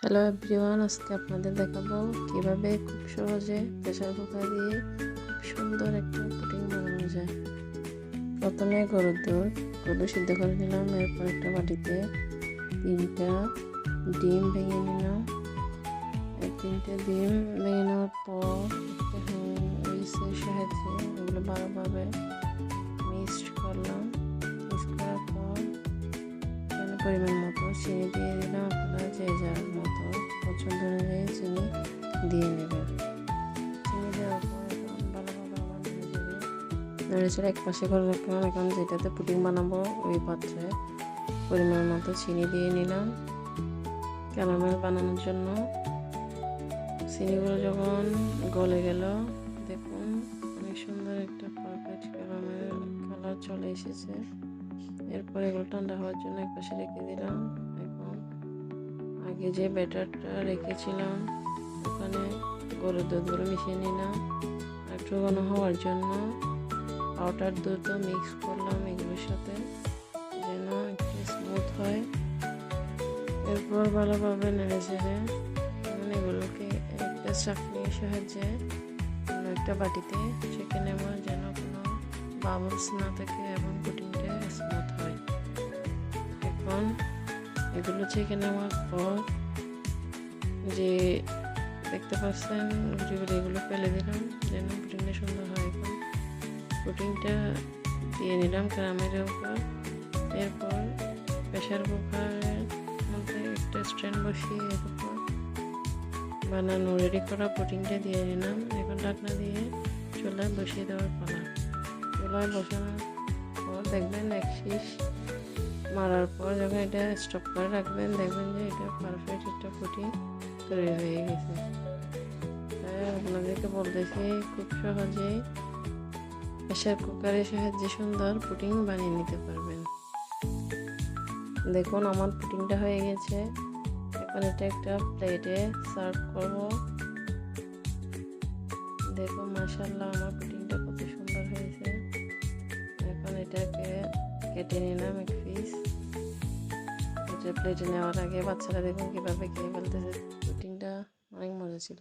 Hello everyone, আজকে আপনাদের দেখাবো কিভাবে খুব সহজে প্রেসার কুকার দিয়ে খুব সুন্দর একটা পুডিং বানানো যায়। প্রথমে গরুর দুধ সিদ্ধ করে নিলাম। এরপর একটা বাটিতে 3টা ডিম ভেঙে নিলাম। এই 3টে ডিম ভেঙে নেওয়ার পর একটা হুইসের সাহায্যে এগুলো ভালোভাবে মিক্সড করলাম। মিক্স করার পর পরিমাণ মতো চিনি দিয়ে দিলাম। আপনারা যে যার মতো পছন্দ অনুযায়ী চিনি দিয়ে নেবেন। চিনি দেওয়ার পর এখন ভালোভাবে আবার নেড়েচেড়ে এক পাশে করে রাখলাম। এখন যেটাতে পুডিং বানাবো ওই পাত্রে পরিমাণ মতো চিনি দিয়ে নিলাম ক্যারামেল বানানোর জন্য। চিনিগুলো যখন গলে গেল, দেখুন অনেক সুন্দর একটা পারফেক্ট ক্যারামেল কালার চলে এসেছে। এরপর এগুলো ঠান্ডা হওয়ার জন্য এক পাশে রেখে দিলাম। এখন আগে যে ব্যাটারটা রেখেছিলাম ওখানে গরুর দুধগুলো মিশিয়ে নিলাম। একটু ঘন হওয়ার জন্য পাউডার দুধও মিক্স করলাম এগুলোর সাথে, যেন একটু স্মুথ হয়। এরপর ভালোভাবে নেড়ে চেড়ে এগুলোকে একটা চাকনির সাহায্যে একটা বাটিতে ছেঁকে নেব, যেন কোনো বাবলস না থাকে এবং পুডিংটা স্মুথ হয়। এখন এগুলো ছেঁকে নেওয়ার পর যে দেখতে পাচ্ছেন এগুলো ফেলে দিলাম যেন পুডিংটা সুন্দর হয়। এখন পুডিংটা দিয়ে নিলাম ক্যারামেলের উপর। এরপর প্রেসার কুকারের মধ্যে একটা স্ট্যান্ড বসিয়ে এর উপর বানানো রেডি করা পুডিংটা দিয়ে নিলাম। এখন ঢাকনা দিয়ে চুলায় বসিয়ে দেওয়ার পালা। চুলায় বসানোর পর দেখবেন এক শীষ মারার পর যখন এটা স্টপ করে রাখবেন, দেখবেন যে এটা পারফেক্ট একটা পুডিং তৈরি হয়ে গেছে। তাই আপনাদেরকে বলতেছি খুব সহজেই প্রেসার কুকারের সাহায্যে সুন্দর পুডিং বানিয়ে নিতে পারবেন। দেখুন আমার পুডিংটা হয়ে গেছে। এখন এটা একটা প্লেটে সার্ভ করব। দেখুন মাশাআল্লাহ আমার পুডিংটা কত সুন্দর হয়েছে। এখন এটাকে কেটে নিলাম এক পিস। এটা প্লেটে নেওয়ার আগে বাচ্চারা দেখুন কিভাবে খেয়ে ফেলতেছে। পুডিংটা অনেক মজা ছিল।